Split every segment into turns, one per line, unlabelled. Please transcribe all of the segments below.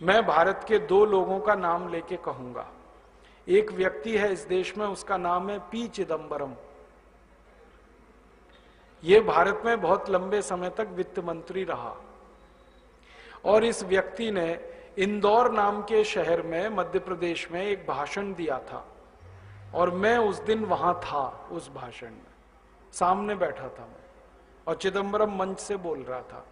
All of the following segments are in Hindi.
मैं भारत के दो लोगों का नाम लेके कहूंगा। एक व्यक्ति है इस देश में, उसका नाम है पी चिदंबरम। ये भारत में बहुत लंबे समय तक वित्त मंत्री रहा और इस व्यक्ति ने इंदौर नाम के शहर में मध्य प्रदेश में एक भाषण दिया था और मैं उस दिन वहां था। उस भाषण में सामने बैठा था मैं और चिदंबरम मंच से बोल रहा था।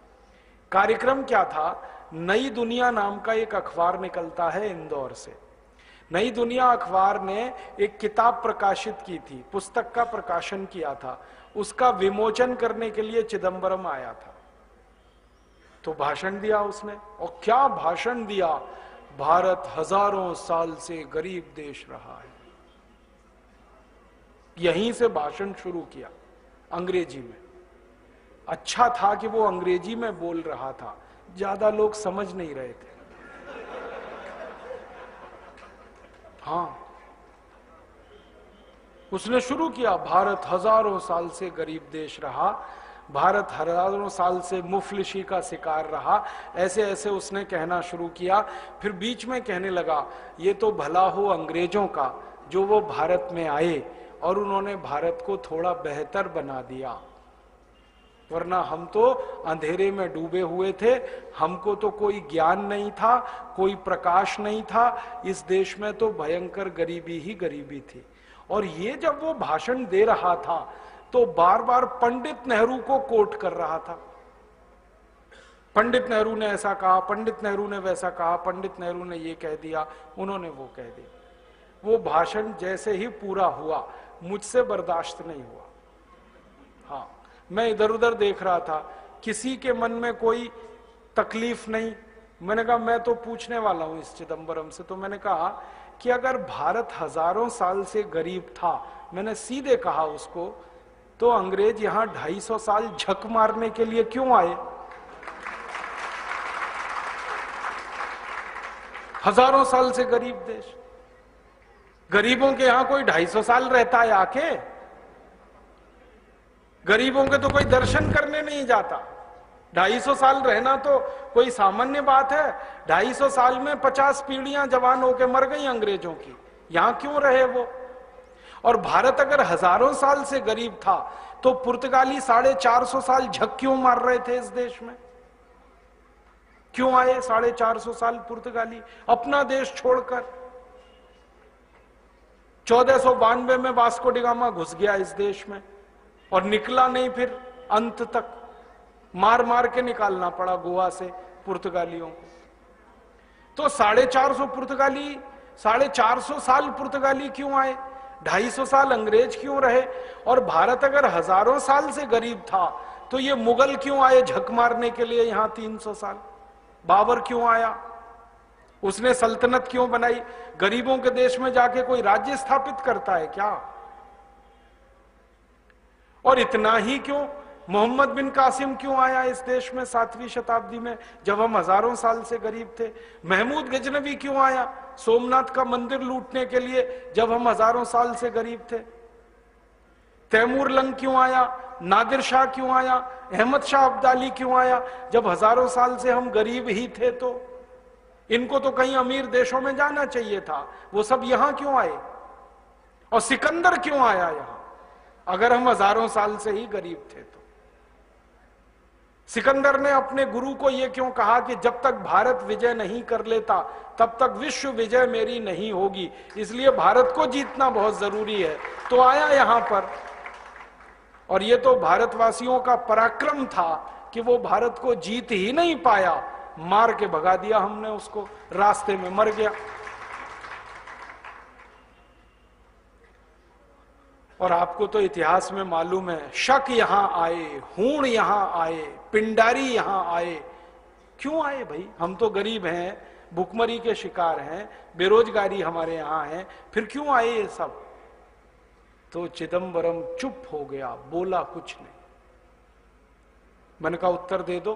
कार्यक्रम क्या था? नई दुनिया नाम का एक अखबार निकलता है इंदौर से। नई दुनिया अखबार ने एक किताब प्रकाशित की थी, पुस्तक का प्रकाशन किया था, उसका विमोचन करने के लिए चिदंबरम आया था। तो भाषण दिया उसने, और क्या भाषण दिया! भारत हजारों साल से गरीब देश रहा है। यहीं से भाषण शुरू किया अंग्रेजी में। अच्छा था कि वो अंग्रेजी में बोल रहा था, ज्यादा लोग समझ नहीं रहे थे। हाँ, उसने शुरू किया, भारत हजारों साल से गरीब देश रहा, भारत हजारों साल से मुफलिसी का शिकार रहा, ऐसे ऐसे उसने कहना शुरू किया। फिर बीच में कहने लगा, ये तो भला हो अंग्रेजों का जो वो भारत में आए और उन्होंने भारत को थोड़ा बेहतर बना दिया, वरना हम तो अंधेरे में डूबे हुए थे, हमको तो कोई ज्ञान नहीं था, कोई प्रकाश नहीं था, इस देश में तो भयंकर गरीबी ही गरीबी थी। और ये जब वो भाषण दे रहा था तो बार बार पंडित नेहरू को कोट कर रहा था। पंडित नेहरू ने ऐसा कहा, पंडित नेहरू ने वैसा कहा, पंडित नेहरू ने ये कह दिया, उन्होंने वो कह दिया। वो भाषण जैसे ही पूरा हुआ मुझसे बर्दाश्त नहीं हुआ। हाँ, मैं इधर उधर देख रहा था, किसी के मन में कोई तकलीफ नहीं। मैंने कहा मैं तो पूछने वाला हूं इस चिदंबरम से। तो मैंने कहा कि अगर भारत हजारों साल से गरीब था, मैंने सीधे कहा उसको, तो अंग्रेज यहां 250 साल झक मारने के लिए क्यों आए? हजारों साल से गरीब देश, गरीबों के यहां कोई 250 साल रहता है आके? गरीबों के तो कोई दर्शन करने नहीं जाता। 250 साल रहना तो कोई सामान्य बात है। 250 साल में 50 पीढ़ियां जवान होकर मर गई अंग्रेजों की, यहां क्यों रहे वो? और भारत अगर हजारों साल से गरीब था तो पुर्तगाली 450 साल झक क्यों मार रहे थे इस देश में? क्यों आए 450 साल पुर्तगाली अपना देश छोड़कर? 1492 में वास्को डी गामा घुस गया इस देश में और निकला नहीं, फिर अंत तक मार मार के निकालना पड़ा गोवा से पुर्तगालियों को। तो 450 पुर्तगाली, 450 साल पुर्तगाली क्यों आए? 250 साल अंग्रेज क्यों रहे? और भारत अगर हजारों साल से गरीब था तो ये मुगल क्यों आए झक मारने के लिए यहां 300 साल? बाबर क्यों आया? उसने सल्तनत क्यों बनाई? गरीबों के देश में जाके कोई राज्य स्थापित करता है क्या? और इतना ही क्यों, मोहम्मद बिन कासिम क्यों आया इस देश में 7वीं शताब्दी में जब हम हजारों साल से गरीब थे? महमूद गजनवी क्यों आया सोमनाथ का मंदिर लूटने के लिए जब हम हजारों साल से गरीब थे? तैमूर लंग क्यों आया? नादिर शाह क्यों आया? अहमद शाह अब्दाली क्यों आया जब हजारों साल से हम गरीब ही थे? तो इनको तो कहीं अमीर देशों में जाना चाहिए था, वो सब यहां क्यों आए? और सिकंदर क्यों आया यहां अगर हम हजारों साल से ही गरीब थे? तो सिकंदर ने अपने गुरु को यह क्यों कहा कि जब तक भारत विजय नहीं कर लेता तब तक विश्व विजय मेरी नहीं होगी, इसलिए भारत को जीतना बहुत जरूरी है। तो आया यहां पर, और यह तो भारतवासियों का पराक्रम था कि वो भारत को जीत ही नहीं पाया, मार के भगा दिया हमने उसको, रास्ते में मर गया। और आपको तो इतिहास में मालूम है, शक यहां आए, हूण यहां आए, पिंडारी यहां आए। क्यों आए भाई? हम तो गरीब हैं, भुखमरी के शिकार हैं, बेरोजगारी हमारे यहां है, फिर क्यों आए ये सब? तो चिदंबरम चुप हो गया, बोला कुछ नहीं। मैंने कहा उत्तर दे दो,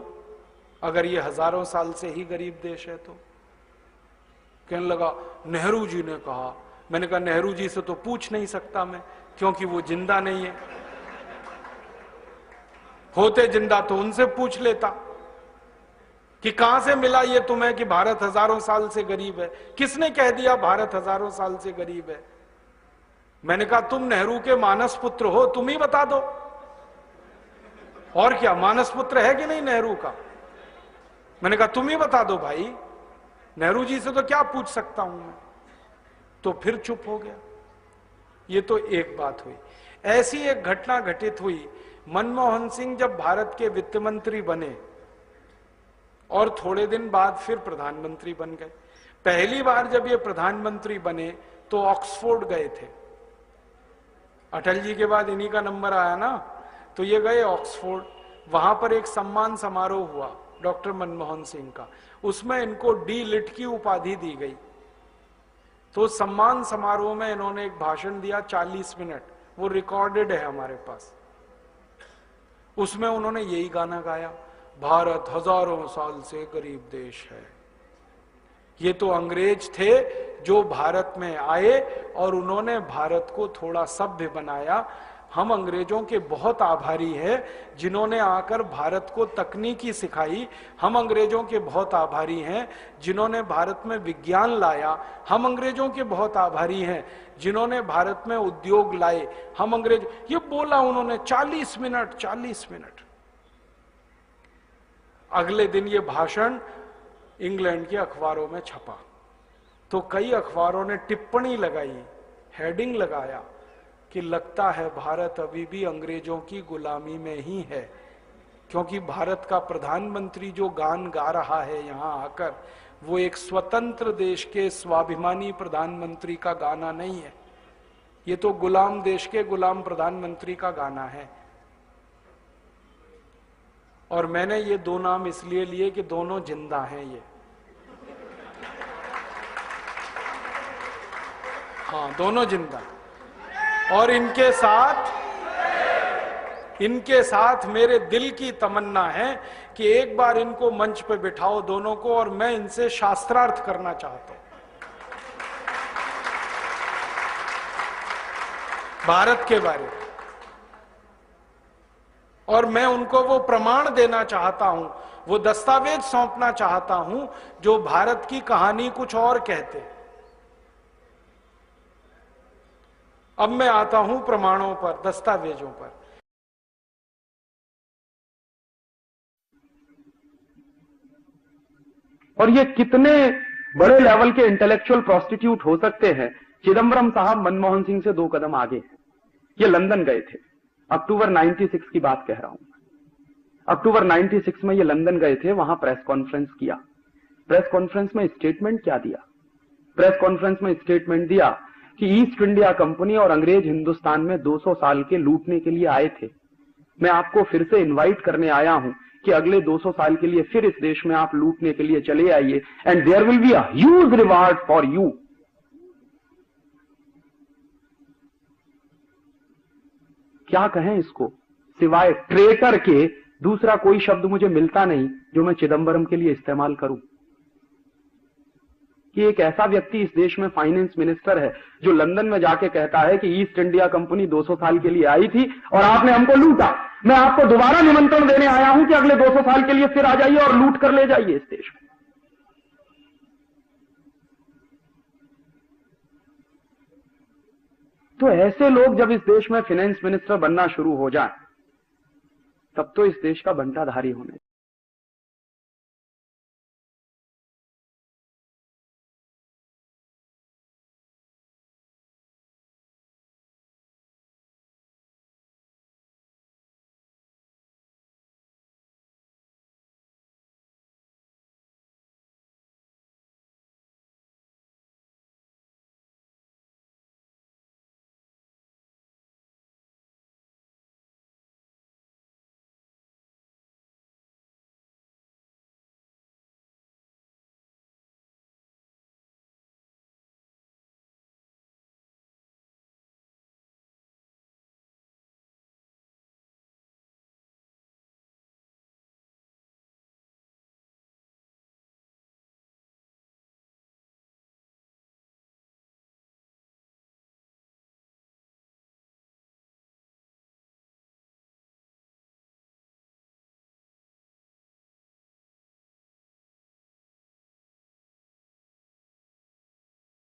अगर ये हजारों साल से ही गरीब देश है तो? कहने लगा नेहरू जी ने कहा। मैंने कहा नेहरू जी से तो पूछ नहीं सकता मैं, क्योंकि वो जिंदा नहीं है। होते जिंदा तो उनसे पूछ लेता कि कहां से मिला ये तुम्हें कि भारत हजारों साल से गरीब है? किसने कह दिया भारत हजारों साल से गरीब है? मैंने कहा तुम नेहरू के मानस पुत्र हो, तुम ही बता दो। और क्या, मानस पुत्र है कि नहीं नेहरू का? मैंने कहा तुम ही बता दो भाई, नेहरू जी से तो क्या पूछ सकता हूं मैं। तो फिर चुप हो गया। ये तो एक बात हुई। ऐसी एक घटना घटित हुई, मनमोहन सिंह जब भारत के वित्त मंत्री बने और थोड़े दिन बाद फिर प्रधानमंत्री बन गए। पहली बार जब ये प्रधानमंत्री बने तो ऑक्सफोर्ड गए थे। अटल जी के बाद इन्हीं का नंबर आया ना, तो ये गए ऑक्सफोर्ड। वहां पर एक सम्मान समारोह हुआ डॉक्टर मनमोहन सिंह का, उसमें इनको डी लिट की उपाधि दी गई। तो सम्मान समारोह में इन्होंने एक भाषण दिया 40 मिनट, वो रिकॉर्डेड है हमारे पास। उसमें उन्होंने यही गाना गाया, भारत हजारों साल से गरीब देश है। ये तो अंग्रेज थे जो भारत में आए और उन्होंने भारत को थोड़ा सभ्य बनाया। हम अंग्रेजों के बहुत आभारी हैं जिन्होंने आकर भारत को तकनीकी सिखाई। हम अंग्रेजों के बहुत आभारी हैं जिन्होंने भारत में विज्ञान लाया। हम अंग्रेजों के बहुत आभारी हैं जिन्होंने भारत में उद्योग लाए। हम अंग्रेज, ये बोला उन्होंने 40 मिनट, 40 मिनट। अगले दिन ये भाषण इंग्लैंड के अखबारों में छपा, तो कई अखबारों ने टिप्पणी लगाई, हेडिंग लगाया कि लगता है भारत अभी भी अंग्रेजों की गुलामी में ही है, क्योंकि भारत का प्रधानमंत्री जो गान गा रहा है यहां आकर, वो एक स्वतंत्र देश के स्वाभिमानी प्रधानमंत्री का गाना नहीं है, ये तो गुलाम देश के गुलाम प्रधानमंत्री का गाना है। और मैंने ये दो नाम इसलिए लिए कि दोनों जिंदा हैं ये। हाँ, दोनों जिंदा। और इनके साथ मेरे दिल की तमन्ना है कि एक बार इनको मंच पे बिठाओ दोनों को, और मैं इनसे शास्त्रार्थ करना चाहता हूं भारत के बारे में। और मैं उनको वो प्रमाण देना चाहता हूं, वो दस्तावेज सौंपना चाहता हूं जो भारत की कहानी कुछ और कहते। अब मैं आता हूं प्रमाणों पर, दस्तावेजों पर।
और ये कितने बड़े लेवल के इंटेलेक्चुअल प्रोस्टिट्यूट हो सकते हैं। चिदंबरम साहब मनमोहन सिंह से 2 कदम आगे हैं। ये लंदन गए थे, अक्टूबर 96 की बात कह रहा हूं। अक्टूबर 96 में ये लंदन गए थे, वहां प्रेस कॉन्फ्रेंस किया। प्रेस कॉन्फ्रेंस में स्टेटमेंट क्या दिया? प्रेस कॉन्फ्रेंस में स्टेटमेंट दिया कि ईस्ट इंडिया कंपनी और अंग्रेज हिंदुस्तान में 200 साल के लूटने के लिए आए थे। मैं आपको फिर से इनवाइट करने आया हूं कि अगले 200 साल के लिए फिर इस देश में आप लूटने के लिए चले आइए, and there will be a huge reward for you. क्या कहें इसको, सिवाय ट्रेटर के दूसरा कोई शब्द मुझे मिलता नहीं जो मैं चिदंबरम के लिए इस्तेमाल करूं। कि एक ऐसा व्यक्ति इस देश में फाइनेंस मिनिस्टर है जो लंदन में जाके कहता है कि ईस्ट इंडिया कंपनी 200 साल के लिए आई थी और आपने हमको लूटा। मैं आपको दोबारा निमंत्रण देने आया हूं कि अगले 200 साल के लिए फिर आ जाइए और लूट कर ले जाइए इस देश में। तो ऐसे लोग जब इस देश में फाइनेंस मिनिस्टर बनना शुरू हो जाए, तब तो इस देश का बंटाधारी होने